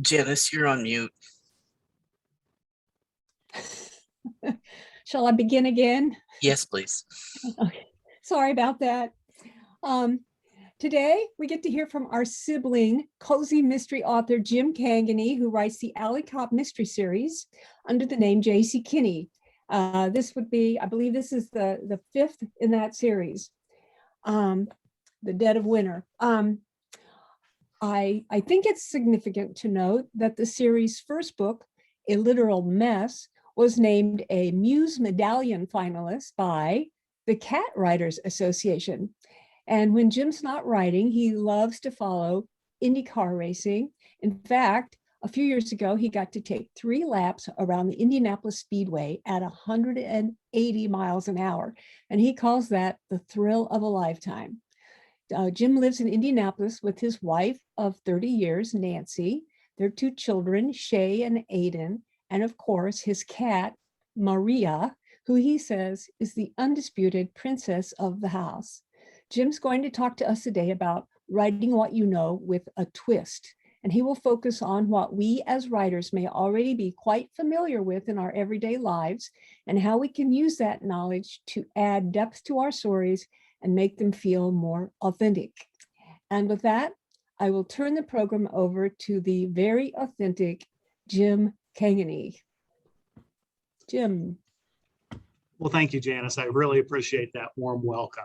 Janice, you're on mute. Shall I begin again? Yes, please. Okay. Sorry about that. Today, we get to hear from our sibling, cozy mystery author Jim Kenney, who writes the Alley Cop mystery series under the name J.C. Kenney. This would be, I believe this is the fifth in that series, The Dead of Winter. I think it's significant to note that the series' first book, A Literal Mess, was named a Muse Medallion finalist by the Cat Writers Association. And when Jim's not writing, he loves to follow IndyCar racing. In fact, a few years ago, he got to take 3 laps around the Indianapolis Speedway at 180 miles an hour. And he calls that the thrill of a lifetime. Jim lives in Indianapolis with his wife of 30 years, Nancy, their 2 children, Shay and Aiden, and of course, his cat, Maria, who he says is the undisputed princess of the house. Jim's going to talk to us today about writing what you know with a twist, and he will focus on what we as writers may already be quite familiar with in our everyday lives and how we can use that knowledge to add depth to our stories and make them feel more authentic. And with that, I will turn the program over to the very authentic Jim Kenney. Jim. Well, thank you, Janice. I really appreciate that warm welcome.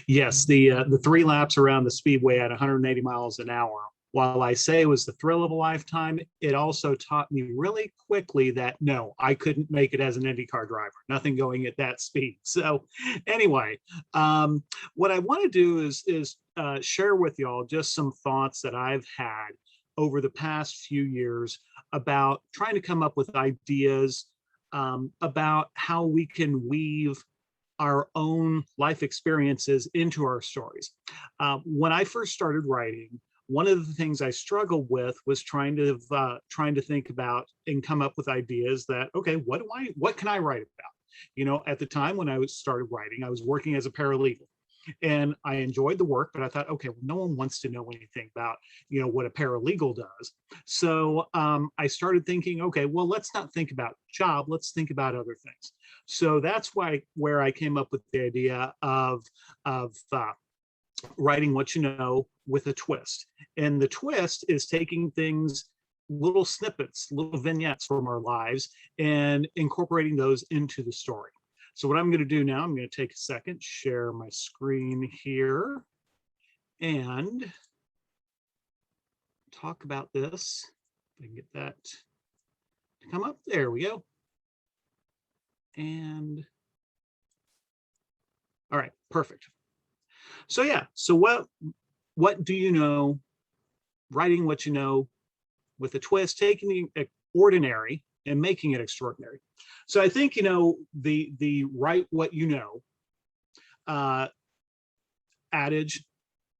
Yes, the 3 laps around the speedway at 180 miles an hour. While I say it was the thrill of a lifetime, it also taught me really quickly that no, I couldn't make it as an IndyCar driver. Nothing going at that speed. So, anyway, what I want to do is share with y'all just some thoughts that I've had over the past few years about trying to come up with ideas about how we can weave our own life experiences into our stories. When I first started writing, one of the things I struggled with was trying to think about and come up with ideas that, okay, what can I write about? You know, at the time when I started writing, I was working as a paralegal. And I enjoyed the work, but I thought, okay, well, no one wants to know anything about, you know, what a paralegal does. So I started thinking, okay, well, let's not think about job, let's think about other things. So that's where I came up with the idea of writing what you know with a twist. And the twist is taking things, little snippets, little vignettes from our lives and incorporating those into the story. So what I'm going to do now, I'm going to take a second, share my screen here, and talk about this. If I can get that to come up. There we go. And all right, perfect. So yeah, so what do you know? Writing what you know with a twist, taking the ordinary and making it extraordinary. So I think, you know, the write what you know adage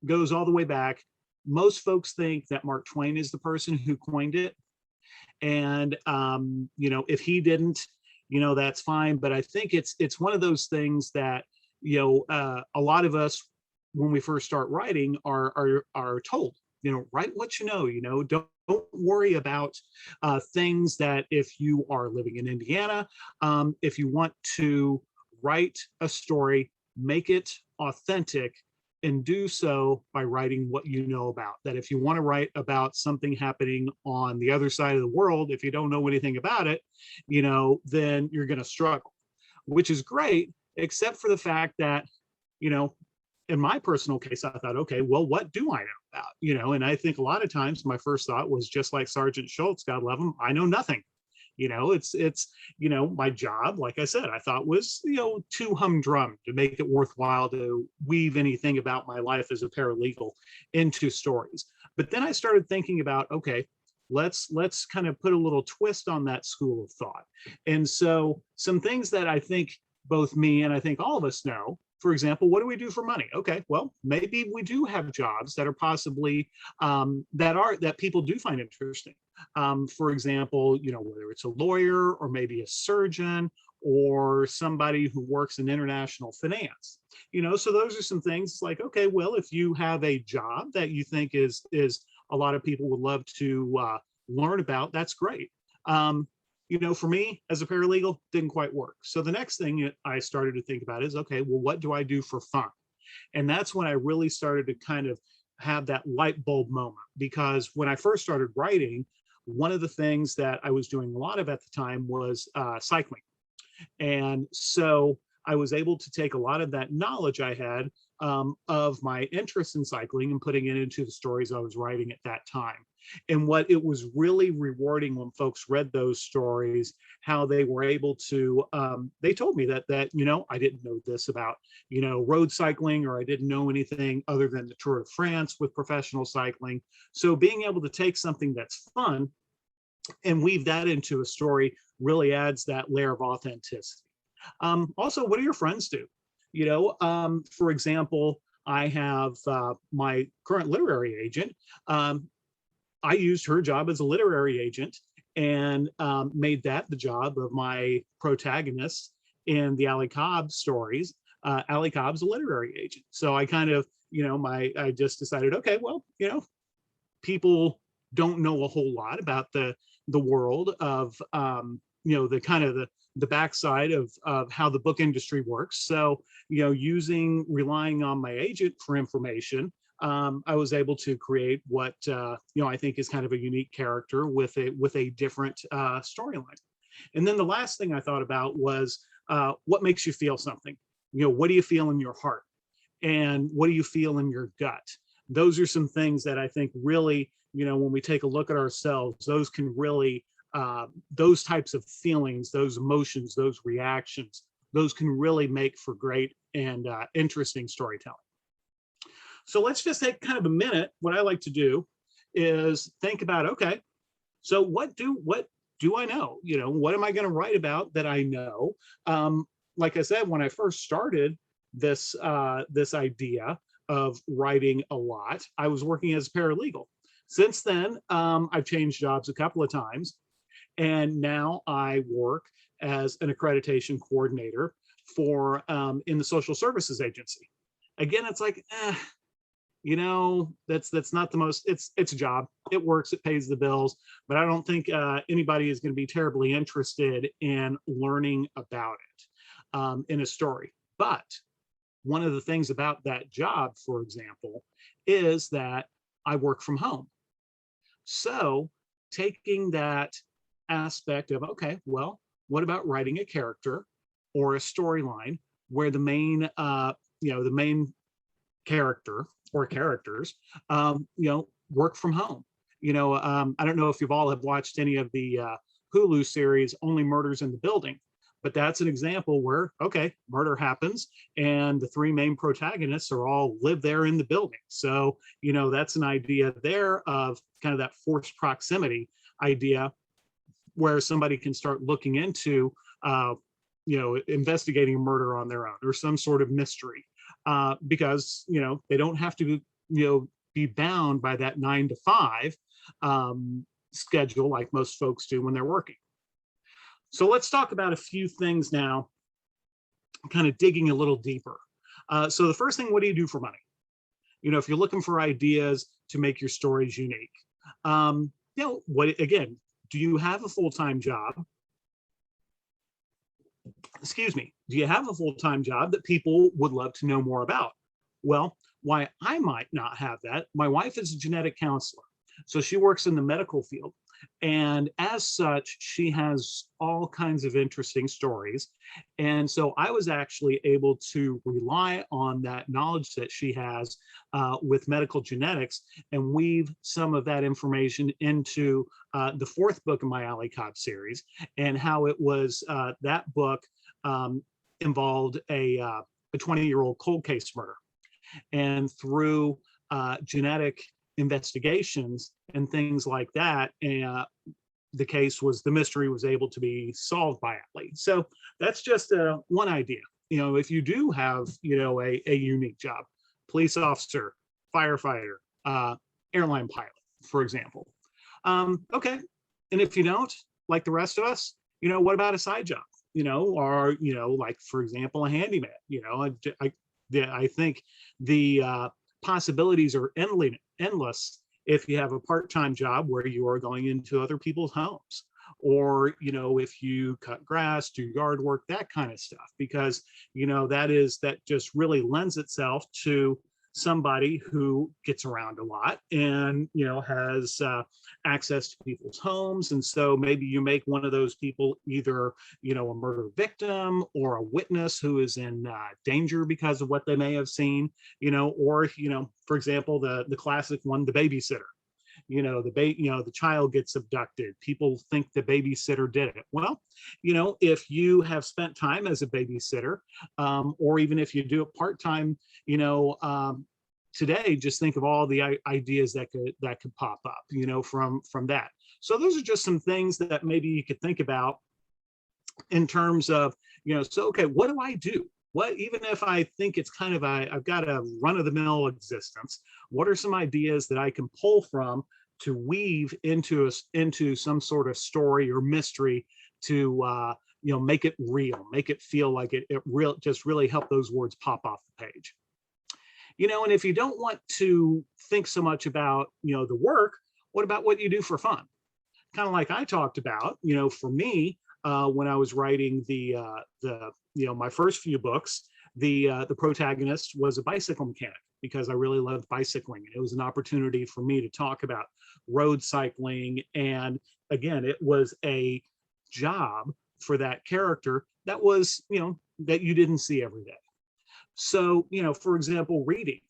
goes all the way back. Most folks think that Mark Twain is the person who coined it. And, you know, if he didn't, you know, that's fine. But I think it's one of those things that, you know, a lot of us, when we first start writing, are told, you know, write what you know, don't worry about things that if you are living in Indiana, if you want to write a story, make it authentic and do so by writing what you know about. That if you want to write about something happening on the other side of the world, if you don't know anything about it, you know, then you're going to struggle, which is great, except for the fact that, you know, in my personal case, I thought, okay, well, what do I know about? You know, and I think a lot of times my first thought was just like Sergeant Schultz, God love him, I know nothing. You know, it's you know, my job, like I said, I thought was, you know, too humdrum to make it worthwhile to weave anything about my life as a paralegal into stories. But then I started thinking about, okay, let's kind of put a little twist on that school of thought. And so some things that I think both me and I think all of us know. For example, what do we do for money? Okay, well, maybe we do have jobs that are possibly that people do find interesting. For example, you know, whether it's a lawyer or maybe a surgeon or somebody who works in international finance. You know, so those are some things like, okay, well, if you have a job that you think is a lot of people would love to learn about, that's great. For me as a paralegal, didn't quite work. So the next thing I started to think about is, okay, well, what do I do for fun? And that's when I really started to kind of have that light bulb moment, because when I first started writing, one of the things that I was doing a lot of at the time was cycling. And so I was able to take a lot of that knowledge I had of my interest in cycling and putting it into the stories I was writing at that time. And what it was really rewarding when folks read those stories, how they were able to, they told me that, I didn't know this about, road cycling, or I didn't know anything other than the Tour de France with professional cycling. So being able to take something that's fun and weave that into a story really adds that layer of authenticity. Also, what do your friends do? For example, I have my current literary agent. I used her job as a literary agent and made that the job of my protagonist in the Ali Cobb stories. Ali Cobb's a literary agent. So I kind of, I just decided, okay, well, people don't know a whole lot about the world of, the kind of the backside of how the book industry works. So, relying on my agent for information, I was able to create what I think is kind of a unique character with a different storyline. And then the last thing I thought about was what makes you feel something. What do you feel in your heart, and what do you feel in your gut? Those are some things that I think really, when we take a look at ourselves, those can really those types of feelings, those emotions, those reactions, those can really make for great and interesting storytelling. So let's just take kind of a minute. What I like to do is think about, okay, so what do I know? What am I going to write about that I know? Like I said, when I first started this idea of writing a lot, I was working as a paralegal. Since then, I've changed jobs a couple of times, and now I work as an accreditation coordinator for in the social services agency. Again, it's like, that's not the most, it's a job. It works, it pays the bills, but I don't think anybody is going to be terribly interested in learning about it in a story. But one of the things about that job, for example, is that I work from home. So taking that aspect of, okay, well, what about writing a character or a storyline where the main, the main character or characters, work from home. I don't know if you've all have watched any of the Hulu series, Only Murders in the Building, but that's an example where, okay, murder happens and the three main protagonists are all live there in the building. So, that's an idea there of kind of that forced proximity idea where somebody can start looking into, investigating a murder on their own or some sort of mystery. Because they don't have to be bound by that 9 to 5 schedule like most folks do when they're working. So let's talk about a few things now, kind of digging a little deeper. So the first thing, what do you do for money? If you're looking for ideas to make your stories unique, what again, do you have a full-time job? Excuse me, do you have a full-time job that people would love to know more about? Well, why I might not have that, my wife is a genetic counselor. So she works in the medical field. And as such, she has all kinds of interesting stories. And so I was actually able to rely on that knowledge that she has with medical genetics and weave some of that information into the fourth book of my Ali Cobb series, and how it was that book involved a 20-year-old cold case murder. And through genetic investigations and things like that, the mystery was able to be solved by Ali. So that's just one idea. If you do have a unique job, police officer, firefighter, airline pilot, for example, okay. And if you don't, like the rest of us, what about a side job? Or like, for example, a handyman. I think the possibilities are endless if you have a part-time job where you are going into other people's homes, or if you cut grass, do yard work, that kind of stuff, because that just really lends itself to somebody who gets around a lot and has access to people's homes. And so maybe you make one of those people either a murder victim or a witness who is in danger because of what they may have seen, or for example, the classic one, the babysitter. The child gets abducted. People think the babysitter did it. Well, if you have spent time as a babysitter, or even if you do it part-time, today, just think of all the ideas that could pop up, from that. So those are just some things that maybe you could think about in terms of, so, okay, what do I do? Even if I think it's kind of I've got a run-of-the-mill existence, what are some ideas that I can pull from to weave into some sort of story or mystery to make it real, make it feel like it just really help those words pop off the page. And if you don't want to think so much about the work, what about what you do for fun? Kind of like I talked about, for me, when I was writing my first few books, the protagonist was a bicycle mechanic, because I really loved bicycling, and it was an opportunity for me to talk about road cycling. And again, it was a job for that character that was, that you didn't see every day. So, for example, reading,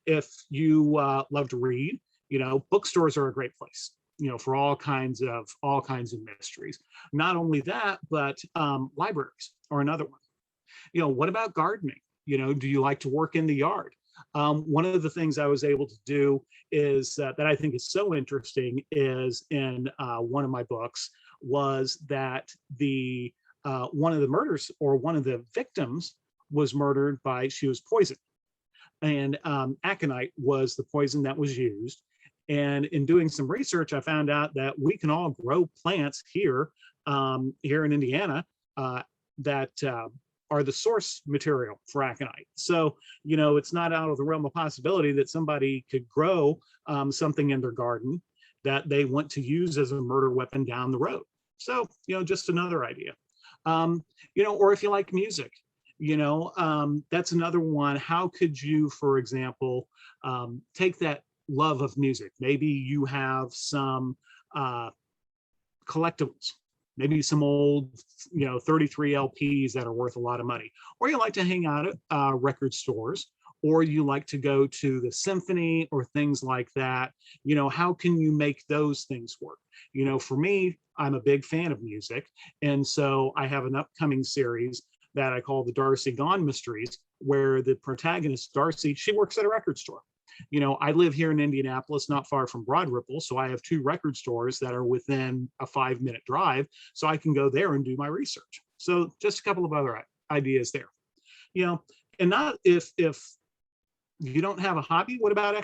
if you love to read, bookstores are a great place, for all kinds of mysteries. Not only that, but libraries are another one. What about gardening? Do you like to work in the yard? One of the things I was able to do is that I think is so interesting is in one of my books was that one of the murders, or one of the victims, was murdered she was poisoned, and aconite was the poison that was used. And in doing some research, I found out that we can all grow plants here in Indiana that are the source material for aconite. So, it's not out of the realm of possibility that somebody could grow something in their garden that they want to use as a murder weapon down the road. So, just another idea. Or if you like music, that's another one. How could you, for example, take that love of music? Maybe you have some collectibles, maybe some old 33 LPs that are worth a lot of money, or you like to hang out at record stores, or you like to go to the symphony or things like that. How can you make those things work? For me, I'm a big fan of music, and so I have an upcoming series that I call the Darcy Gone Mysteries, where the protagonist, Darcy, she works at a record store. I live here in Indianapolis, not far from Broad Ripple, so I have 2 record stores that are within a 5-minute drive, so I can go there and do my research. So just a couple of other ideas there. And not if you don't have a hobby, what about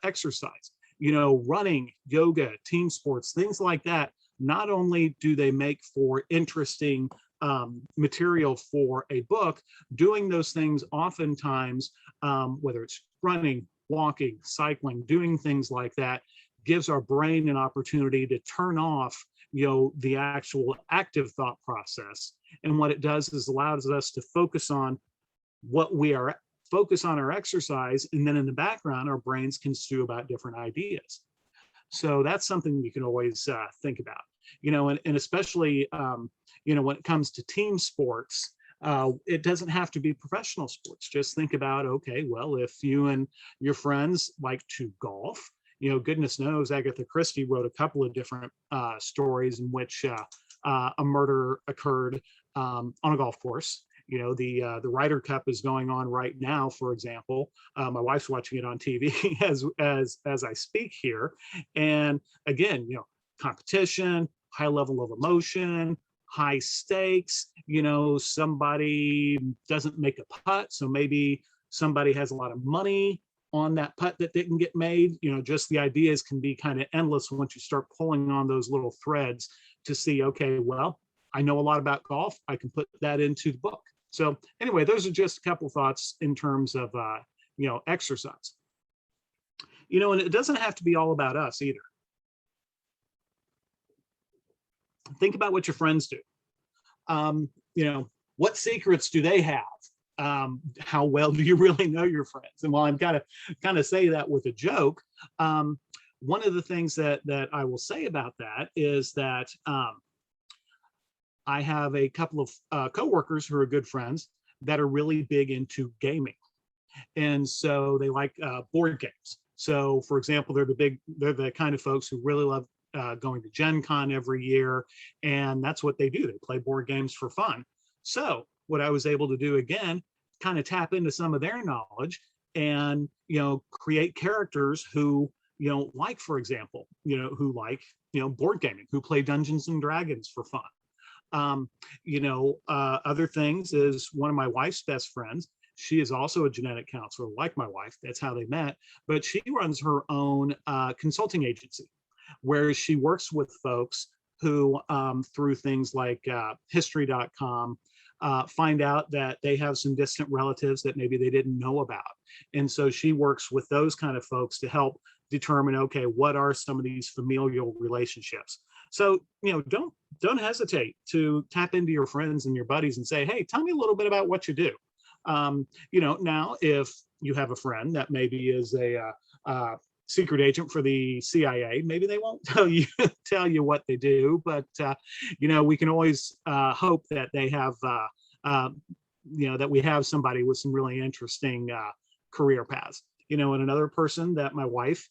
exercise? Running, yoga, team sports, things like that. Not only do they make for interesting material for a book, doing those things oftentimes, whether it's running, walking, cycling, doing things like that, gives our brain an opportunity to turn off the actual active thought process. And what it does is allows us to focus on our exercise, and then in the background our brains can stew about different ideas. So that's something you can always think about, and especially when it comes to team sports, it doesn't have to be professional sports. Just think about, okay, well, if you and your friends like to golf, goodness knows Agatha Christie wrote a couple of different stories in which a murder occurred on a golf course. The Ryder Cup is going on right now, for example. My wife's watching it on TV as I speak here. And again, competition, high level of emotion, high stakes. Somebody doesn't make a putt, so maybe somebody has a lot of money on that putt that didn't get made. Just the ideas can be kind of endless once you start pulling on those little threads to see, okay, well, I know a lot about golf, I can put that into the book. So anyway, those are just a couple thoughts in terms of exercise. You know, and it doesn't have to be all about us either. Think about what your friends do. You know, what secrets do they have? How well do you really know your friends? And while I'm kind of say that with a joke, one of the things that I will say about that is that I have a couple of coworkers who are good friends that are really big into gaming, and so they like board games. So, for example, they're the kind of folks who really love going to Gen Con every year, and that's what they do. They play board games for fun. So, what I was able to do again, kind of tap into some of their knowledge, and create characters who like, for example, who like board gaming, who play Dungeons and Dragons for fun. Other things is one of my wife's best friends. She is also a genetic counselor, like my wife. That's how they met. But she runs her own consulting agency, where she works with folks who, through things like history.com, find out that they have some distant relatives that maybe they didn't know about. And so she works with those kind of folks to help determine, okay, what are some of these familial relationships? So, don't hesitate to tap into your friends and your buddies and say, hey, tell me a little bit about what you do. Now, if you have a friend that maybe is a secret agent for the CIA, maybe they won't tell you what they do, but we can always hope that they have that we have somebody with some really interesting career paths. And another person that my wife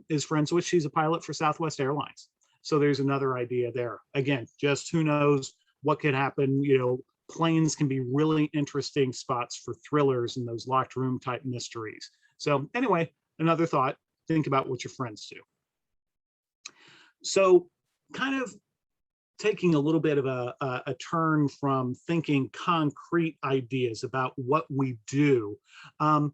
is friends with, she's a pilot for Southwest Airlines. So there's another idea there. Again, just who knows what could happen. Planes can be really interesting spots for thrillers and those locked room type mysteries. So anyway, another thought, think about what your friends do. So kind of taking a little bit of a turn from thinking concrete ideas about what we do. I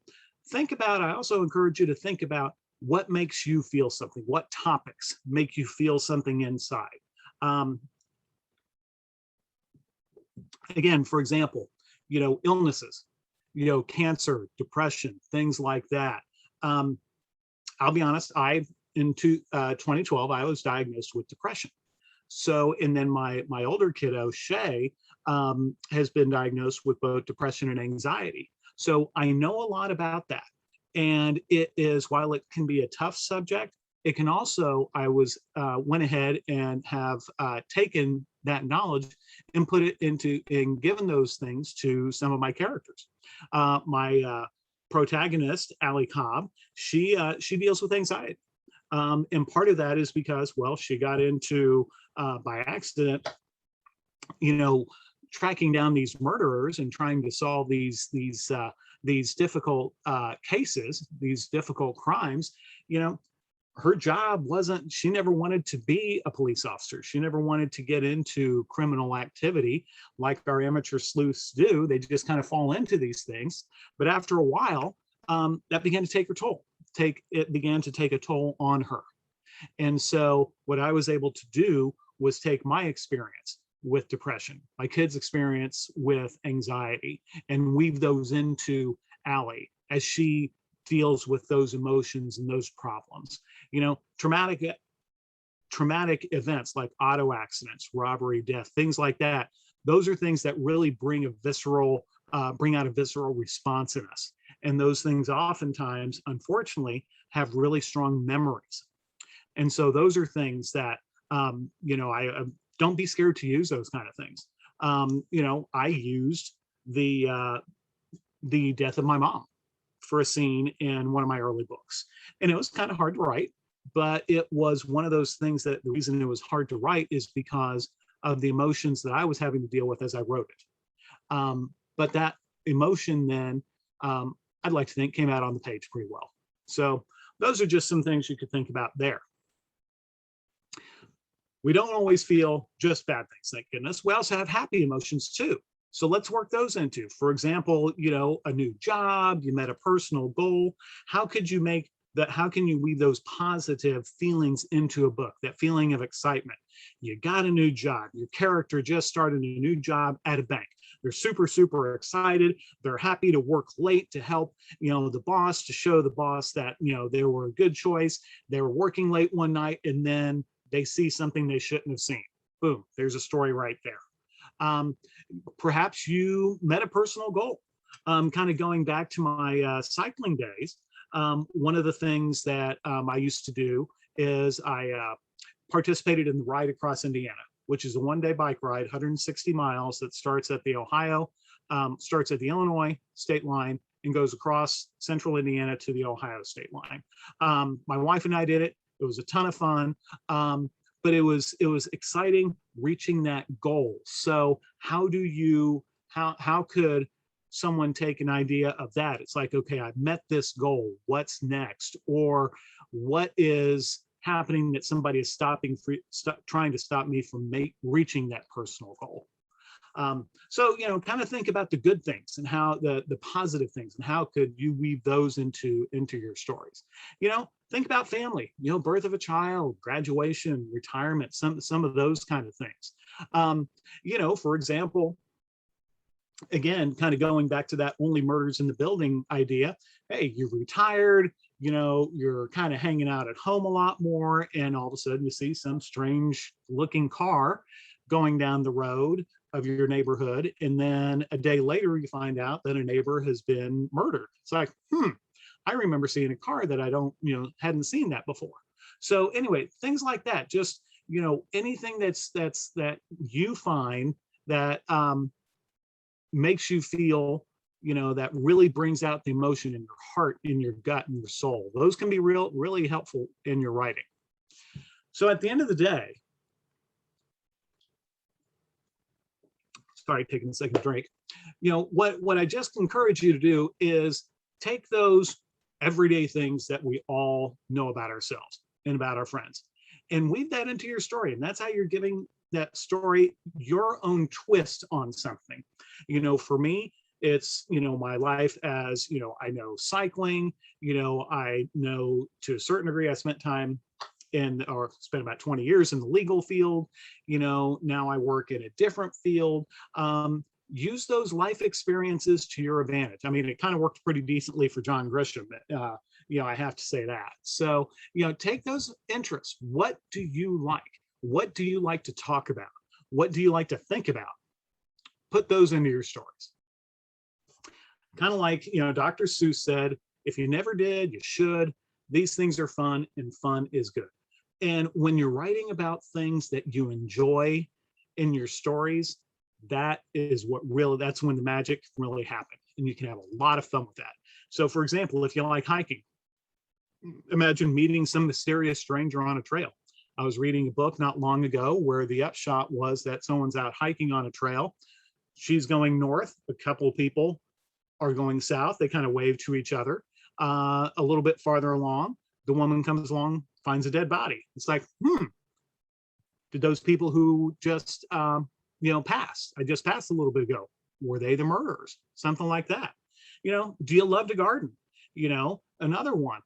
also encourage you to think about what makes you feel something, what topics make you feel something inside. Again, for example, illnesses, cancer, depression, things like that. I'll be honest, in 2012, I was diagnosed with depression. So, and then my older kiddo, Shay, has been diagnosed with both depression and anxiety. So I know a lot about that. And it is, while it can be a tough subject, it can also, I went ahead and have taken that knowledge and put it into, and given those things to some of my characters. My protagonist, Allie Cobb, she deals with anxiety. And part of that is because, well, she got into, by accident, tracking down these murderers and trying to solve these difficult cases, these difficult crimes. Her job wasn't, she never wanted to be a police officer. She never wanted to get into criminal activity like our amateur sleuths do. They just kind of fall into these things. But after a while, that began to take her toll. It began to take a toll on her. And so what I was able to do was take my experience with depression, my kids' experience with anxiety, and weave those into Allie as she deals with those emotions and those problems. Traumatic events like auto accidents, robbery, death, things like that. Those are things that really bring out a visceral response in us. And those things oftentimes, unfortunately, have really strong memories. And so those are things that, I don't be scared to use those kind of things. I used the death of my mom for a scene in one of my early books. And it was kind of hard to write, but it was one of those things that the reason it was hard to write is because of the emotions that I was having to deal with as I wrote it. But that emotion then, I'd like to think, came out on the page pretty well. So those are just some things you could think about there. We don't always feel just bad things, thank goodness. We also have happy emotions too. So let's work those into, for example, a new job, you met a personal goal. How can you weave those positive feelings into a book, that feeling of excitement? You got a new job, your character just started a new job at a bank. They're super, super excited. They're happy to work late to help, the boss, to show the boss that, they were a good choice. They were working late one night and then they see something they shouldn't have seen. Boom, there's a story right there. Perhaps you met a personal goal. Kind of going back to my cycling days, one of the things that I used to do is I participated in the Ride Across Indiana, which is a one-day bike ride, 160 miles that starts at the Illinois state line and goes across central Indiana to the Ohio state line. My wife and I did it. It was a ton of fun. But it was exciting reaching that goal. So how could someone take an idea of that? It's like, okay, I've met this goal. What's next? Or what is happening that somebody is trying to stop me from reaching that personal goal? So, kind of think about the good things and how the positive things and how could you weave those into your stories. Think about family, birth of a child, graduation, retirement, some of those kind of things. For example, again, kind of going back to that only murders in the building idea. Hey, you're retired, you're kind of hanging out at home a lot more, and all of a sudden you see some strange looking car going down the road of your neighborhood, and then a day later you find out that a neighbor has been murdered. It's like, I remember seeing a car that I hadn't seen that before. So anyway, things like that, just anything that you find that makes you feel, that really brings out the emotion in your heart, in your gut, and your soul. Those can be really helpful in your writing. So at the end of the day, sorry, taking a second drink. What I just encourage you to do is take those everyday things that we all know about ourselves and about our friends and weave that into your story. And that's how you're giving that story your own twist on something. For me, it's, my life as, I know cycling, I know to a certain degree, I spent about 20 years in the legal field. Now I work in a different field. Use those life experiences to your advantage. I mean, it kind of worked pretty decently for John Grisham, I have to say that. So, take those interests. What do you like? What do you like to talk about? What do you like to think about? Put those into your stories. Kind of like, Dr. Seuss said, if you never did, you should. These things are fun and fun is good. And when you're writing about things that you enjoy in your stories, that's when the magic really happens. And you can have a lot of fun with that. So for example, if you like hiking, imagine meeting some mysterious stranger on a trail. I was reading a book not long ago where the upshot was that someone's out hiking on a trail. She's going north. A couple of people are going south. They kind of wave to each other. A little bit farther along, the woman comes along, finds a dead body. It's like, did those people who just, passed, I just passed a little bit ago, were they the murderers? Something like that. Do you love to garden? Another one.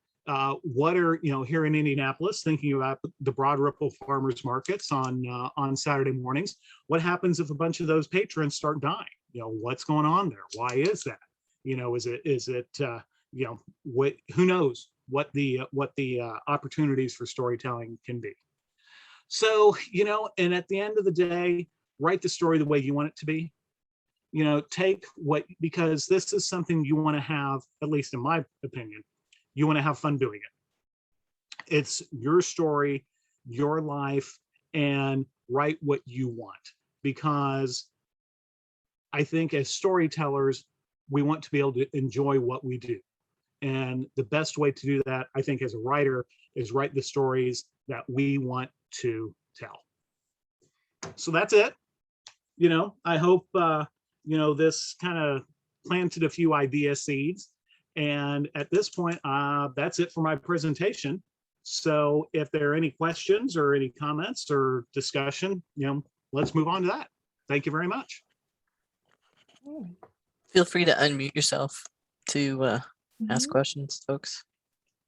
What are, here in Indianapolis, thinking about the Broad Ripple farmers markets on Saturday mornings, what happens if a bunch of those patrons start dying? What's going on there? Why is that? Is it who knows what the opportunities for storytelling can be. So, and at the end of the day, write the story the way you want it to be. Because this is something you want to have, at least in my opinion, you want to have fun doing it. It's your story, your life, and write what you want. Because I think as storytellers, we want to be able to enjoy what we do. And the best way to do that, I think, as a writer, is write the stories that we want to tell. So that's it. I hope, this kind of planted a few idea seeds. And at this point, that's it for my presentation. So if there are any questions or any comments or discussion, let's move on to that. Thank you very much. Feel free to unmute yourself to ask questions, folks.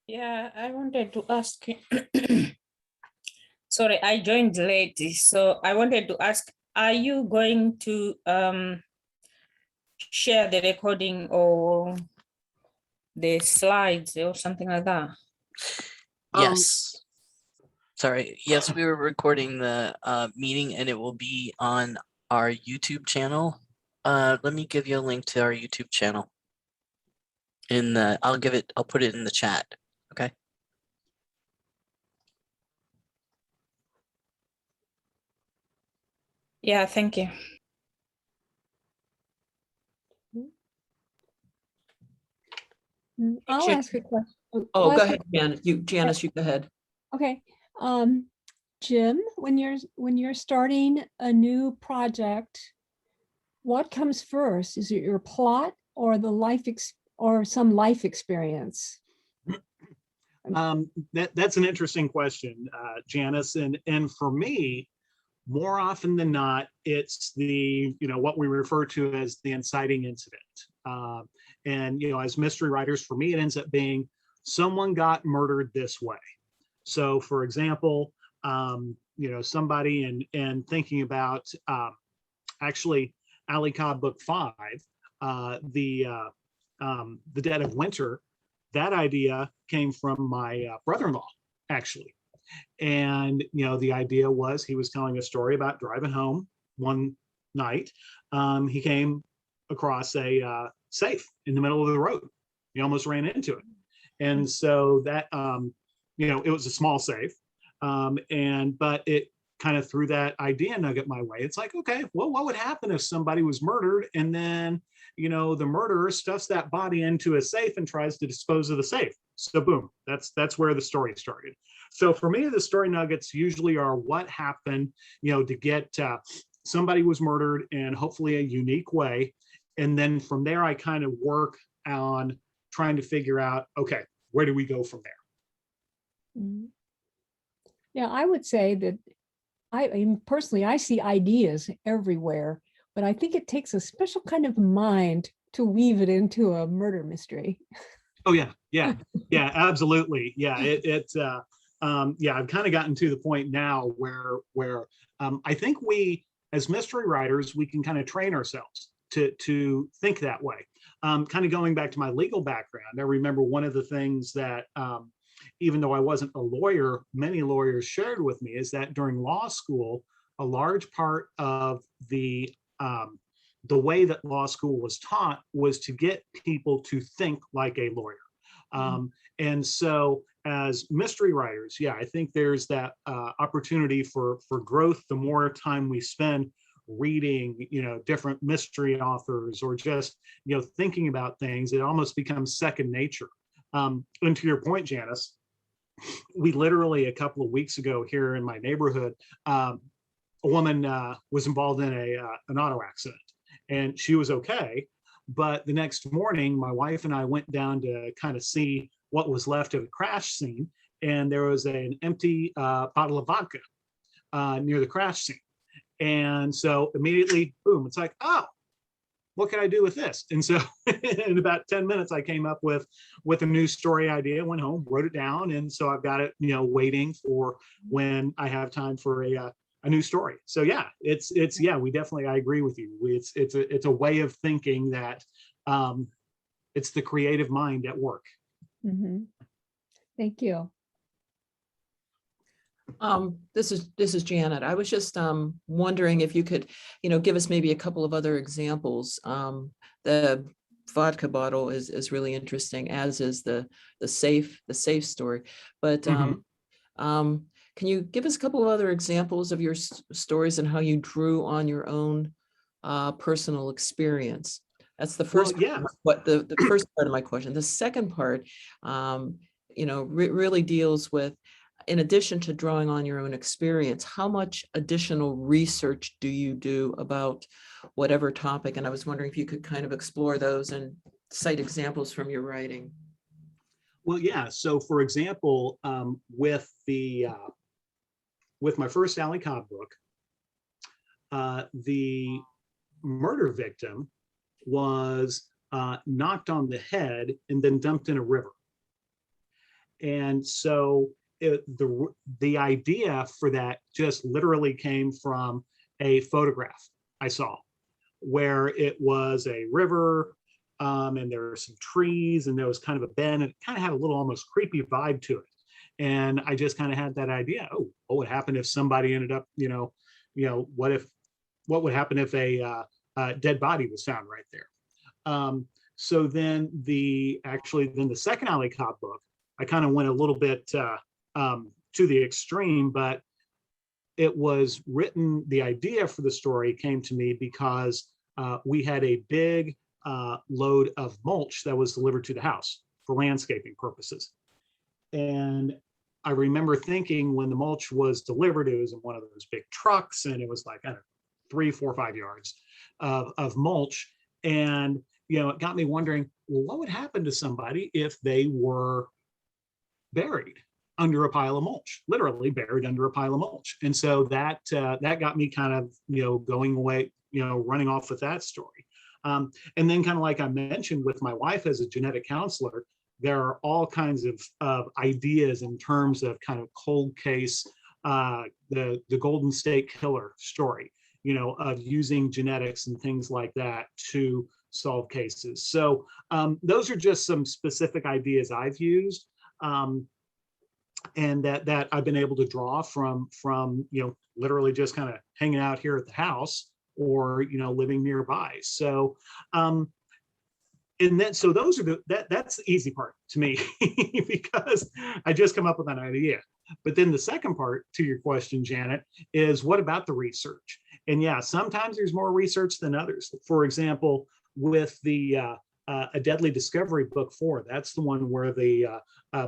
Yeah, I wanted to ask. Sorry, I joined late, so I wanted to ask: are you going to share the recording or the slides or something like that? Yes. Sorry. Yes, we were recording the meeting and it will be on our YouTube channel. Let me give you a link to our YouTube channel. I'll put it in the chat. Okay. Yeah, thank you. I'll ask a question. Oh, I'll go ask a ahead, Janice, you go ahead. Okay, Jim, when you're starting a new project, what comes first? Is it your plot or or some life experience? That's an interesting question, Janice. And for me, more often than not, it's what we refer to as the inciting incident. And as mystery writers, for me, it ends up being someone got murdered this way. So, for example, somebody and thinking about actually Ali Cobb book 5, the Dead of Winter. That idea came from my brother-in-law, actually. And, the idea was he was telling a story about driving home one night. He came across a safe in the middle of the road. He almost ran into it. And so that, it was a small safe. But it kind of threw that idea nugget my way. It's like, okay, well, what would happen if somebody was murdered and then, the murderer stuffs that body into a safe and tries to dispose of the safe? So boom, that's where the story started. So for me, the story nuggets usually are what happened, to get somebody was murdered in hopefully a unique way. And then from there, I kind of work on trying to figure out, okay, where do we go from there? Mhm. Yeah, I would say that personally, I see ideas everywhere, but I think it takes a special kind of mind to weave it into a murder mystery. Oh yeah, absolutely. Yeah, I've kind of gotten to the point now where I think we, as mystery writers, we can kind of train ourselves to think that way. Kind of going back to my legal background, I remember one of the things that even though I wasn't a lawyer, many lawyers shared with me is that during law school, a large part of the way that law school was taught was to get people to think like a lawyer. And so as mystery writers, yeah, I think there's that opportunity for growth the more time we spend reading, different mystery authors or just, thinking about things. It almost becomes second nature. And to your point, Janice, we literally a couple of weeks ago here in my neighborhood, a woman was involved in an auto accident and she was okay. But the next morning, my wife and I went down to kind of see what was left of the crash scene. And there was an empty bottle of vodka near the crash scene. And so immediately, boom, it's like, oh, what can I do with this? And so in about 10 minutes, I came up with a new story idea, went home, wrote it down. And so I've got it, waiting for when I have time for a new story. So yeah, it's we definitely, I agree with you. It's a way of thinking that it's the creative mind at work. Mhm. Thank you. This is Janet. I was just wondering if you could, give us maybe a couple of other examples. The vodka bottle is really interesting, as is the safe story. But can you give us a couple of other examples of your stories and how you drew on your own personal experience? That's the first. Well, yeah. What the first part of my question. The second part, really deals with, in addition to drawing on your own experience, how much additional research do you do about whatever topic? And I was wondering if you could kind of explore those and cite examples from your writing. Well, yeah. So, for example, with my first Ali Cobb book, the murder victim was knocked on the head and then dumped in a river. And so the idea for that just literally came from a photograph I saw, where it was a river, and there were some trees, and there was kind of a bend, and it kind of had a little almost creepy vibe to it. And I just kind of had that idea. Oh, what would happen if somebody ended up, what would happen if a dead body was found right there? So then the second Alley Cop book, I kind of went a little bit to the extreme, but it was written, the idea for the story came to me because we had a big load of mulch that was delivered to the house for landscaping purposes. And I remember thinking when the mulch was delivered, it was in one of those big trucks, and it was like, I don't know, 3, 4, 5 yards of mulch. And, it got me wondering, well, what would happen to somebody if they were buried under a pile of mulch, literally buried under a pile of mulch? And so that got me kind of, going away, running off with that story. And then kind of like I mentioned with my wife as a genetic counselor, there are all kinds of ideas in terms of kind of cold case, the Golden State Killer story, of using genetics and things like that to solve cases. So those are just some specific ideas I've used, and that I've been able to draw from literally just kind of hanging out here at the house or living nearby. So and then so those are that's the easy part to me because I just come up with an idea. But then the second part to your question, Janet, is what about the research? And yeah, sometimes there's more research than others. For example, with the A Deadly Discovery book 4, that's the one where the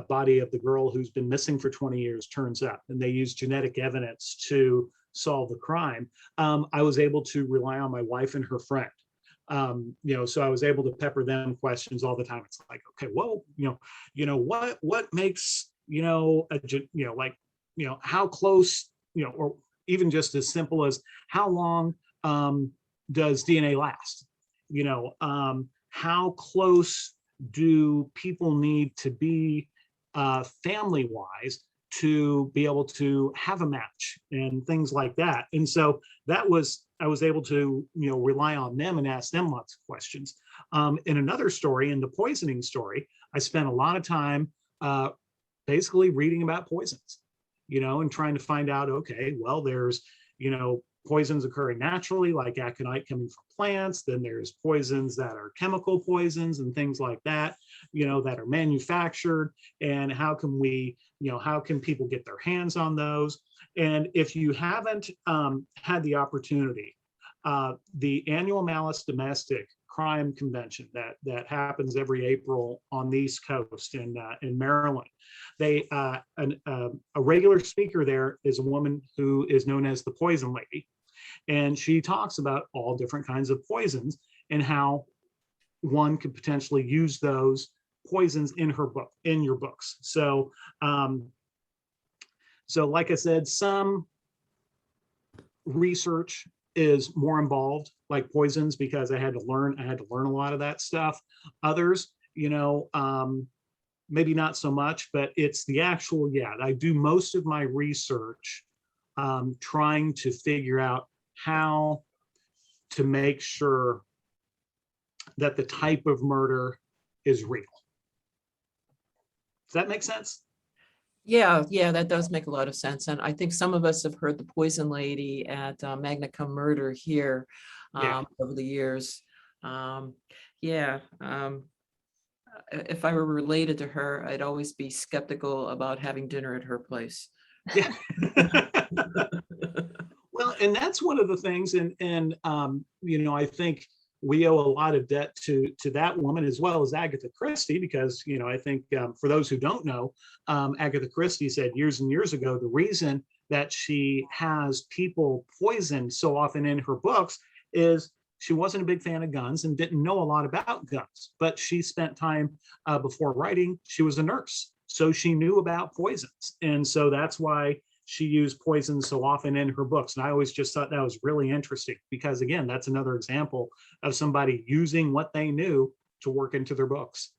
body of the girl who's been missing for 20 years turns up, and they use genetic evidence to solve the crime. I was able to rely on my wife and her friend. So I was able to pepper them questions all the time. It's like, okay, well, what makes, how close, or even just as simple as how long does DNA last? How close do people need to be family-wise to be able to have a match and things like that? And so I was able to, rely on them and ask them lots of questions. In another story, in the poisoning story, I spent a lot of time basically reading about poisons, and trying to find out, okay, well, there's, poisons occurring naturally, like aconite coming from plants. Then there's poisons that are chemical poisons and things like that, that are manufactured. And how can we, how can people get their hands on those? And if you haven't had the opportunity, the annual Malice Domestic Crime Convention that happens every April on the East Coast in Maryland, they a regular speaker there is a woman who is known as the Poison Lady, and she talks about all different kinds of poisons and how one could potentially use those poisons in your books. So like I said, some research is more involved, like poisons, because I had to learn a lot of that stuff. Others, maybe not so much, but it's the actual, I do most of my research trying to figure out how to make sure that the type of murder is real. Does that make sense? Yeah, that does make a lot of sense. And I think some of us have heard the Poison Lady at Magna Cum Murder here over the years. If I were related to her, I'd always be skeptical about having dinner at her place. Yeah. Well, and that's one of the things, and I think we owe a lot of debt to that woman as well as Agatha Christie, because I think for those who don't know, Agatha Christie said years and years ago the reason that she has people poisoned so often in her books is she wasn't a big fan of guns and didn't know a lot about guns, but she spent time before writing. She was a nurse, so she knew about poisons, and so that's why she used poison so often in her books. And I always just thought that was really interesting because, again, that's another example of somebody using what they knew to work into their books.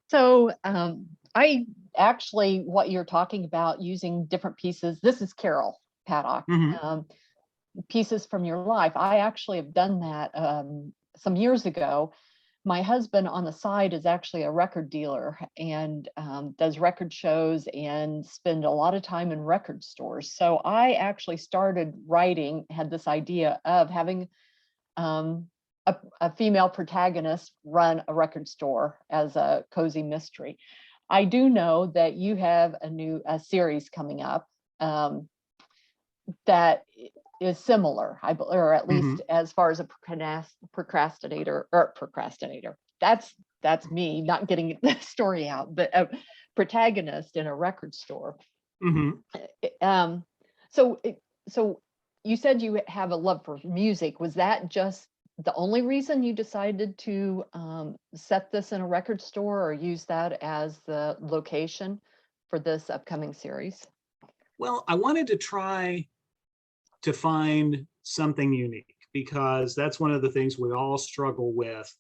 So I actually what you're talking about, using different pieces. This is Carol Paddock. Mhm. Pieces from your life. I actually have done that some years ago. My husband on the side is actually a record dealer and does record shows and spend a lot of time in record stores. So I actually started writing, had this idea of having a female protagonist run a record store as a cozy mystery. I do know that you have a series coming up that is similar, or at least as far as a procrastinator. That's me not getting the story out, but a protagonist in a record store. So you said you have a love for music. Was that just the only reason you decided to set this in a record store, or use that as the location for this upcoming series? Well, I wanted to try to find something unique, because that's one of the things we all struggle with,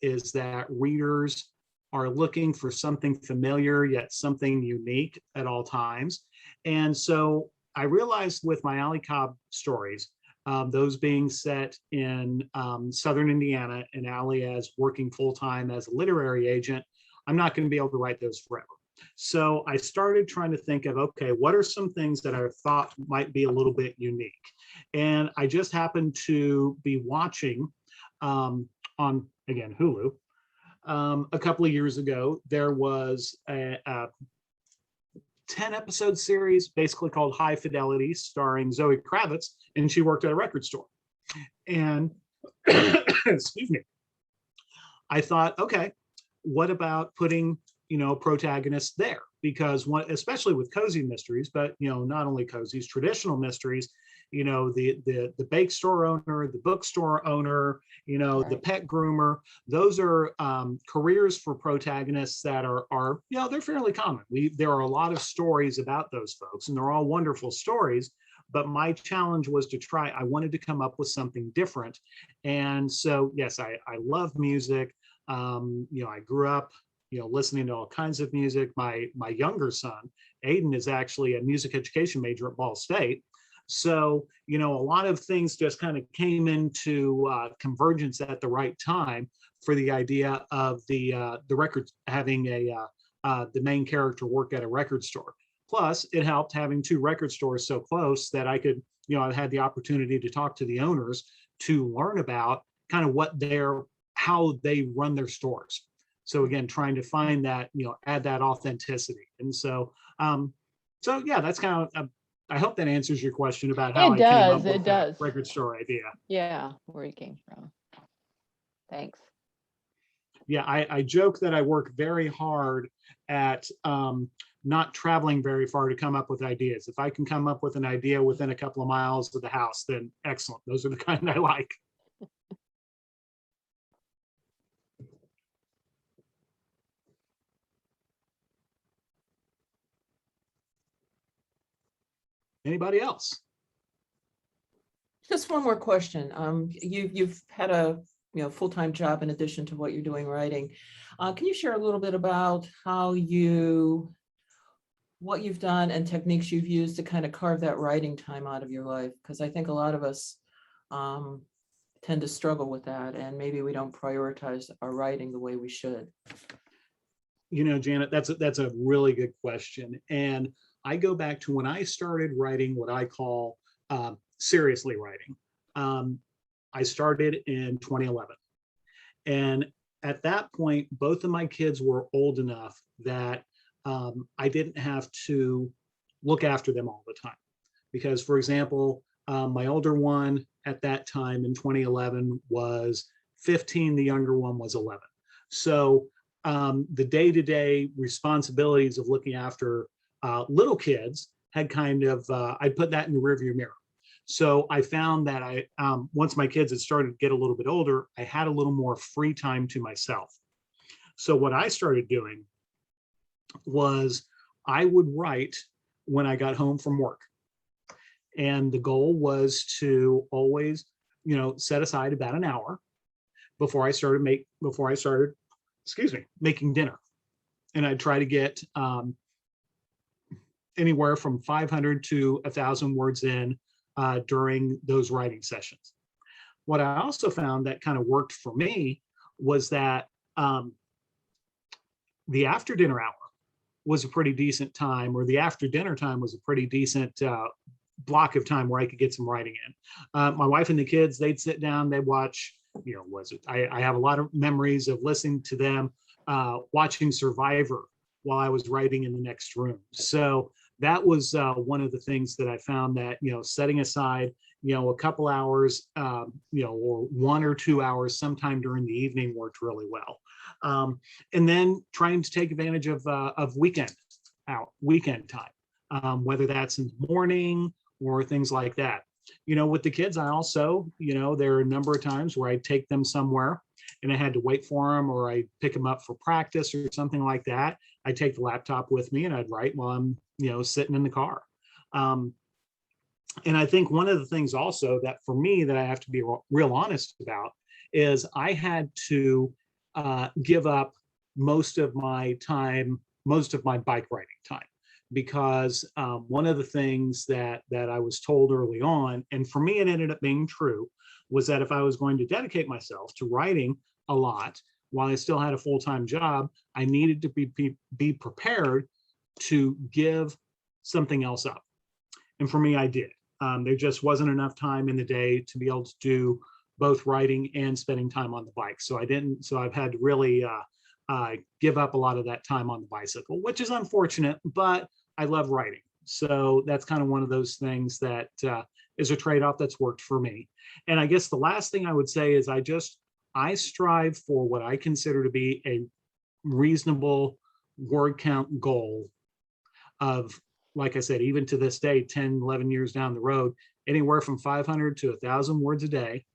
is that readers are looking for something familiar yet something unique at all times. And so I realized with my Alley Cobb stories, those being set in Southern Indiana, and Alley as working full-time as a literary agent, I'm not going to be able to write those forever. So I started trying to think of, okay, what are some things that I thought might be a little bit unique? And I just happened to be watching on, again, Hulu. A couple of years ago, there was a 10-episode series basically called High Fidelity, starring Zoe Kravitz, and she worked at a record store. And excuse me, I thought, okay, what about putting protagonist there? Because especially with cozy mysteries, but not only cozies, traditional mysteries, the bake store owner, the bookstore owner, Right. the pet groomer, those are careers for protagonists that are they're fairly common. There are a lot of stories about those folks, and they're all wonderful stories. But my challenge was I wanted to come up with something different. And so, yes, I love music. I grew up listening to all kinds of music. My younger son, Aiden, is actually a music education major at Ball State. So, a lot of things just kind of came into convergence at the right time for the idea of the record, having the main character work at a record store. Plus, it helped having two record stores so close that I could, I had the opportunity to talk to the owners to learn about kind of how they run their stores. So again, trying to find that, add that authenticity. And so, yeah, that's kind of, I hope that answers your question about how I came up with that record store idea. Yeah, where you came from. Thanks. Yeah, I joke that I work very hard at not traveling very far to come up with ideas. If I can come up with an idea within a couple of miles of the house, then excellent. Those are the kind I like. Anybody else? Just one more question. You've had a full-time job in addition to what you're doing writing. Can you share a little bit about what you've done and techniques you've used to kind of carve that writing time out of your life? Because I think a lot of us tend to struggle with that, and maybe we don't prioritize our writing the way we should. Janet, that's a really good question. And I go back to when I started writing what I call seriously writing. I started in 2011. And at that point, both of my kids were old enough that I didn't have to look after them all the time. Because, for example, my older one at that time in 2011 was 15, the younger one was 11. So the day-to-day responsibilities of looking after little kids had kind of, I put that in the rearview mirror. So I found that once my kids had started to get a little bit older, I had a little more free time to myself. So what I started doing was I would write when I got home from work. And the goal was to always, set aside about an hour before I started making dinner. and I'd try to get anywhere from 500 to 1,000 words in during those writing sessions. What I also found that kind of worked for me was that the after dinner hour was a pretty decent time, or the after dinner time was a pretty decent block of time where I could get some writing in. My wife and the kids, they'd sit down, they'd watch, I have a lot of memories of listening to them watching Survivor while I was writing in the next room. So that was one of the things that I found that, setting aside, a couple hours, or 1 or 2 hours sometime during the evening worked really well. And then trying to take advantage of weekend time, whether that's in the morning or things like that. With the kids, I also, there are a number of times where I take them somewhere and I had to wait for them, or I pick them up for practice or something like that. I take the laptop with me and I'd write while I'm, sitting in the car. And I think one of the things also that for me that I have to be real honest about is I had to give up most of my bike riding time, because one of the things that I was told early on, and for me it ended up being true, was that if I was going to dedicate myself to writing a lot while I still had a full-time job, I needed to be prepared to give something else up. And for me, I did. There just wasn't enough time in the day to be able to do both writing and spending time on the bike. So I've had to really give up a lot of that time on the bicycle, which is unfortunate, but I love writing. So that's kind of one of those things that is a trade-off that's worked for me. And I guess the last thing I would say is I strive for what I consider to be a reasonable word count goal of, like I said, even to this day, 10, 11 years down the road, anywhere from 500 to 1,000 words a day.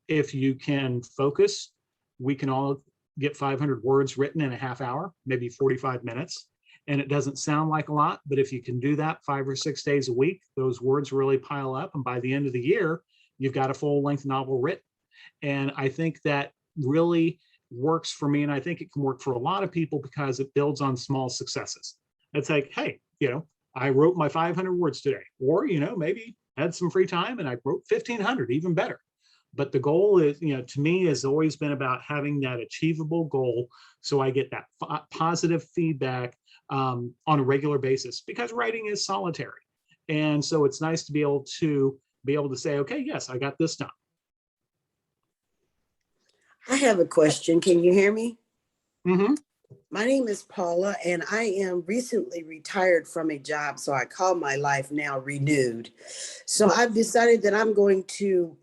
If you can focus, we can all get 500 words written in a half hour, maybe 45 minutes. And it doesn't sound like a lot, but if you can do that 5 or 6 days a week, those words really pile up. And by the end of the year, you've got a full-length novel written. And I think that really works for me. And I think it can work for a lot of people because it builds on small successes. It's like, hey, I wrote my 500 words today, or, maybe had some free time and I wrote 1,500, even better. But the goal is, to me, has always been about having that achievable goal. So I get that positive feedback on a regular basis, because writing is solitary. And so it's nice to be able to say, okay, yes, I got this done. I have a question. Can you hear me? Mm-hmm. My name is Paula, and I am recently retired from a job, so I call my life now renewed. So I've decided that I'm going to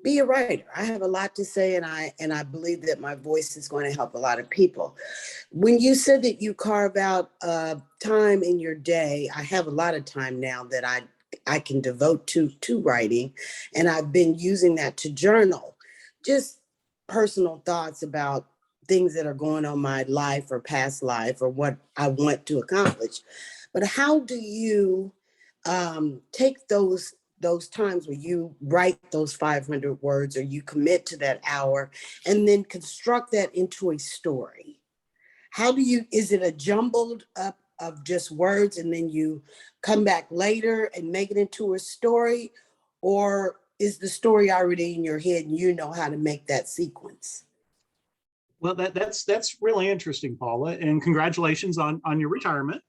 be a writer. I have a lot to say, and I believe that my voice is going to help a lot of people. When you said that you carve out time in your day, I have a lot of time now that I can devote to writing, and I've been using that to journal, just personal thoughts about things that are going on in my life or past life or what I want to accomplish. But how do you take those times where you write those 500 words or you commit to that hour and then construct that into a story? Is it a jumbled up of just words and then you come back later and make it into a story? Or is the story already in your head and you know how to make that sequence? Well, that's really interesting, Paula, and congratulations on your retirement.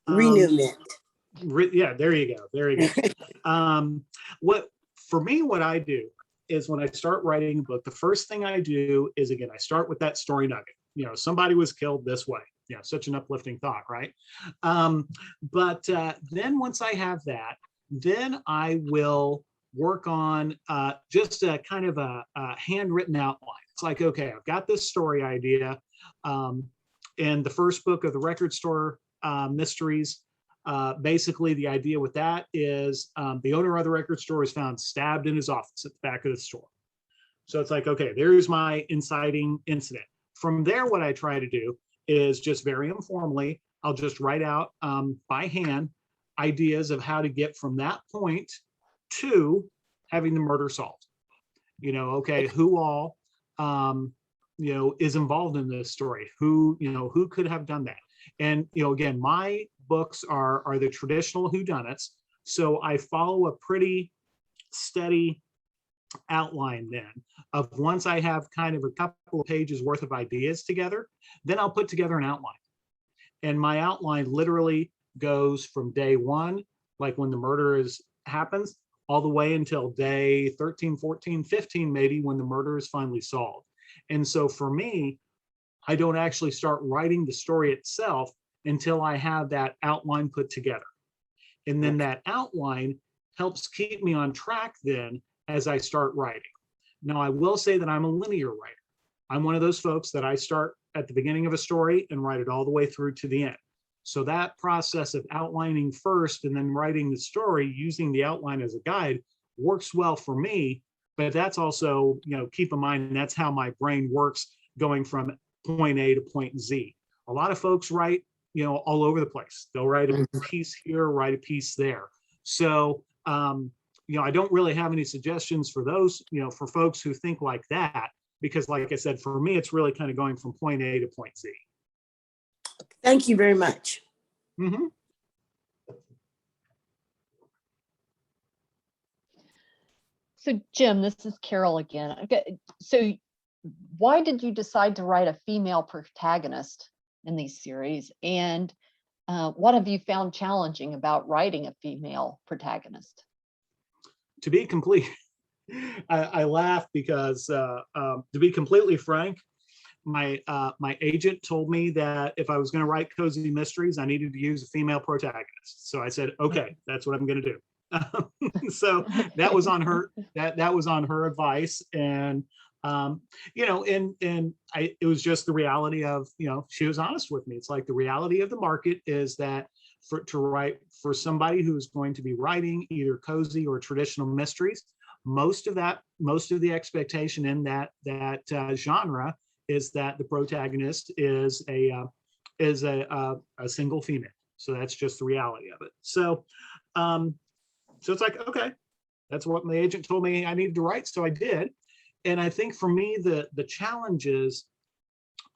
Renewment. Yeah, there you go. What I do is when I start writing a book, the first thing I do is, again, I start with that story nugget. Somebody was killed this way. Such an uplifting thought, right? But then once I have that, then I will work on just a kind of a handwritten outline. It's like, okay, I've got this story idea. In the first book of the Record Store Mysteries, basically the idea with that is the owner of the record store is found stabbed in his office at the back of the store. So it's like, okay, there's my inciting incident. From there, what I try to do is just very informally, I'll just write out by hand ideas of how to get from that point to having the murder solved. Okay, who all is involved in this story, who could have done that. And again, my books are the traditional whodunits, so I follow a pretty steady outline then of, once I have kind of a couple of pages worth of ideas together, then I'll put together an outline. And my outline literally goes from day one, like when the murder happens, all the way until day 13, 14, 15, maybe, when the murder is finally solved. And so for me, I don't actually start writing the story itself until I have that outline put together. And then that outline helps keep me on track then as I start writing. Now, I will say that I'm a linear writer. I'm one of those folks that I start at the beginning of a story and write it all the way through to the end. So that process of outlining first and then writing the story using the outline as a guide works well for me. But that's also, keep in mind, that's how my brain works going from point A to point Z. A lot of folks write, all over the place. They'll write a piece here, write a piece there. So, I don't really have any suggestions for those, for folks who think like that, because like I said, for me, it's really kind of going from point A to point Z. Thank you very much. Mm-hmm. So Jim, this is Carol again. Okay, so why did you decide to write a female protagonist in these series? And what have you found challenging about writing a female protagonist? To be complete, I laugh because to be completely frank, my agent told me that if I was going to write cozy mysteries, I needed to use a female protagonist. So I said, okay, that's what I'm going to do. So that was on her. That was on her advice, and it was just the reality of, she was honest with me. It's like the reality of the market is that to write for somebody who is going to be writing either cozy or traditional mysteries, most of the expectation in that genre is that the protagonist is a single female. So that's just the reality of it. So it's like, okay, that's what my agent told me I needed to write, so I did. And I think for me, the challenges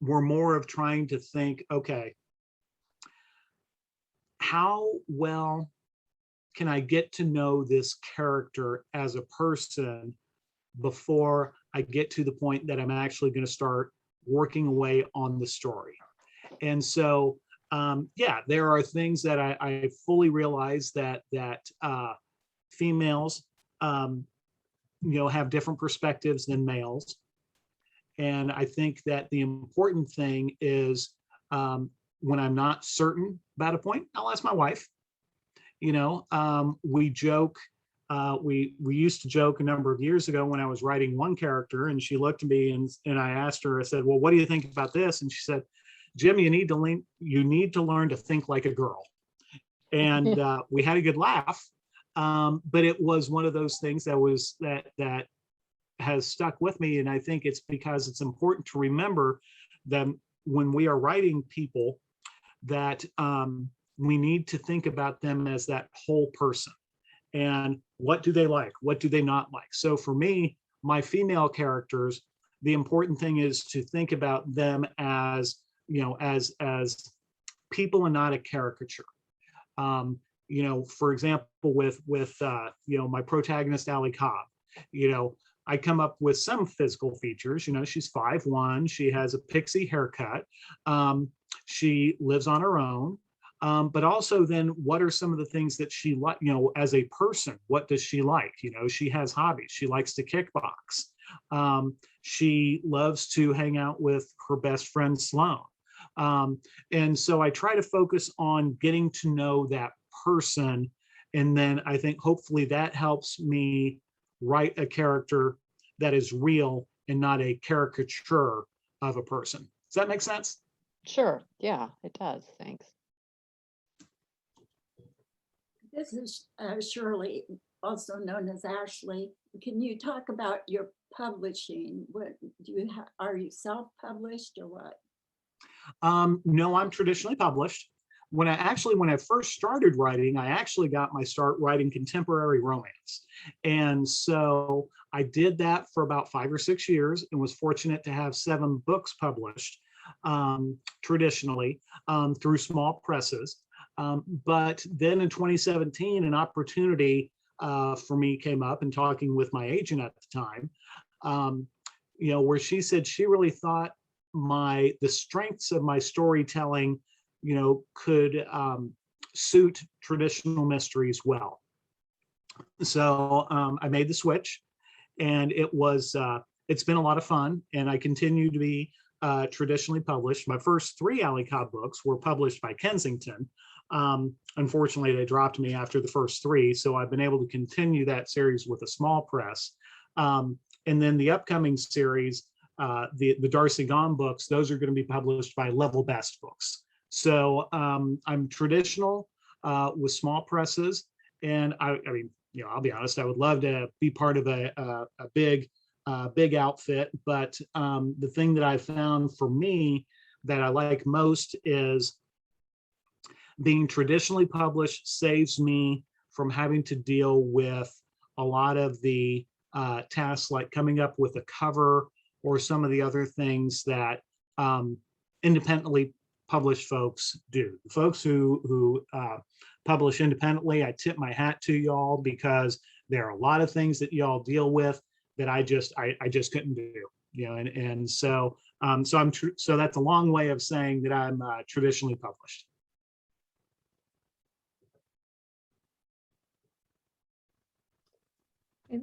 were more of trying to think, okay, how well can I get to know this character as a person before I get to the point that I'm actually going to start working away on the story? And so, there are things that I fully realize that females, have different perspectives than males. And I think that the important thing is, when I'm not certain about a point, I'll ask my wife. We joke. We used to joke a number of years ago when I was writing one character, and she looked at me and I asked her, I said, well, what do you think about this? And she said, Jim, you need to learn to think like a girl. And we had a good laugh. But it was one of those things that has stuck with me. And I think it's because it's important to remember that when we are writing people, that we need to think about them as that whole person. And what do they like? What do they not like? So for me, my female characters, the important thing is to think about them as, as people and not a caricature. For example, with my protagonist, Ali Cobb, I come up with some physical features. She's 5'1", she has a pixie haircut, she lives on her own, but also then what are some of the things that she like, as a person, what does she like? She has hobbies. She likes to kickbox. She loves to hang out with her best friend, Sloan. And so I try to focus on getting to know that person. And then I think hopefully that helps me write a character that is real and not a caricature of a person. Does that make sense? Sure. Yeah, it does. Thanks. This is Shirley, also known as Ashley. Can you talk about your publishing? What do you are you self-published or what? No, I'm traditionally published. when I first started writing, I actually got my start writing contemporary romance. And so I did that for about 5 or 6 years and was fortunate to have 7 books published traditionally through small presses. But then in 2017, an opportunity for me came up in talking with my agent at the time, where she said she really thought the strengths of my storytelling, could suit traditional mysteries well. So I made the switch, and it's been a lot of fun, and I continue to be traditionally published. My first 3 Alley Cobb books were published by Kensington. Unfortunately, they dropped me after the first 3, so I've been able to continue that series with a small press. And then the upcoming series, the Darcy Gone books, those are going to be published by Level Best Books. So I'm traditional with small presses, and I mean, I'll be honest, I would love to be part of a big outfit, but the thing that I found for me that I like most is being traditionally published saves me from having to deal with a lot of the tasks like coming up with a cover or some of the other things that independently published folks do. The folks who publish independently, I tip my hat to y'all, because there are a lot of things that y'all deal with that I just couldn't do, and so so that's a long way of saying that I'm traditionally published.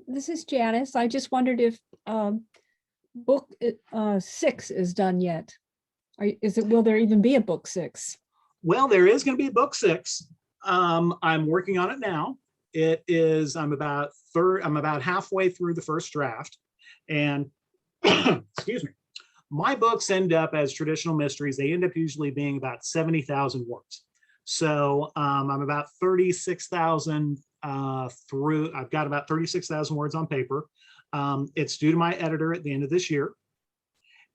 This is Janice. I just wondered if book 6 is done yet. Will there even be a book 6? Well, there is going to be book 6. I'm working on it now. I'm about halfway through the first draft, and excuse me, my books end up as traditional mysteries. They end up usually being about 70,000 words. So I'm about 36,000 through. I've got about 36,000 words on paper. It's due to my editor at the end of this year.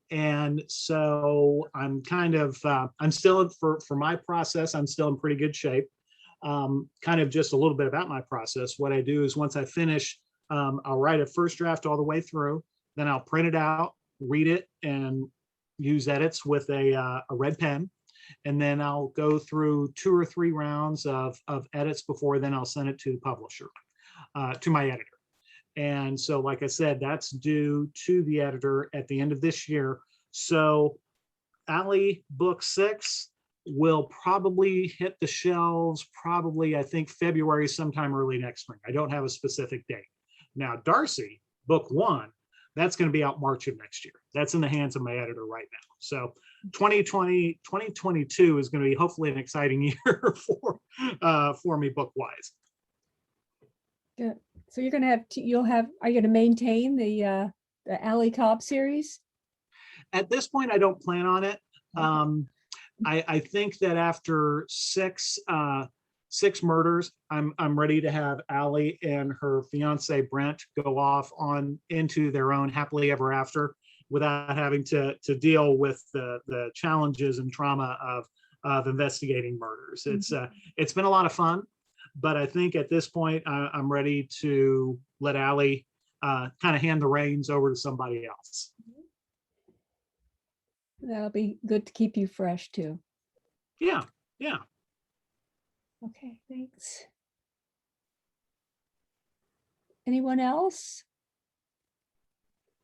And so I'm kind of, I'm still, for my process, I'm still in pretty good shape. Kind of just a little bit about my process. What I do is once I finish, I'll write a first draft all the way through, then I'll print it out, read it, and use edits with a red pen. And then I'll go through 2 or 3 rounds of edits before then I'll send it to the publisher, to my editor. And so, like I said, that's due to the editor at the end of this year. So Alley book 6 will probably hit the shelves I think February, sometime early next spring. I don't have a specific date. Now, Darcy book 1, that's going to be out March of next year. That's in the hands of my editor right now. So 2022 is going to be hopefully an exciting year for me book wise. Good. So you're going to have, are you going to maintain the Alley Cobb series? At this point, I don't plan on it. I think that after 6 murders, I'm ready to have Allie and her fiance Brent go off on into their own happily ever after without having to deal with the challenges and trauma of investigating murders. It's been a lot of fun, but I think at this point I'm ready to let Allie kind of hand the reins over to somebody else. That'll be good to keep you fresh too. Yeah. Okay, thanks. Anyone else?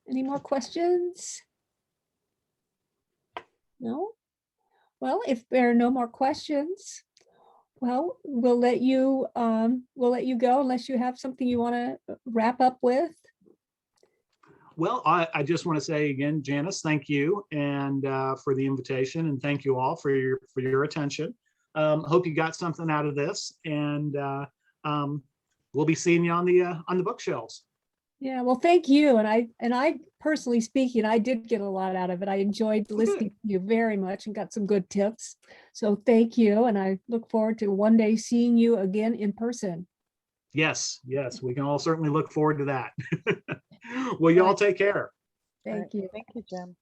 Any more questions? No? Well, if there are no more questions, well, we'll let you go unless you have something you want to wrap up with. Well, I just want to say again, Janice, thank you and for the invitation, and thank you all for your attention. Hope you got something out of this, and we'll be seeing you on the bookshelves. Yeah, well, thank you. And I personally speaking, I did get a lot out of it. I enjoyed listening to you very much and got some good tips. So thank you. And I look forward to one day seeing you again in person. Yes, we can all certainly look forward to that. Well, you all take care. Thank you. Thank you, Jim.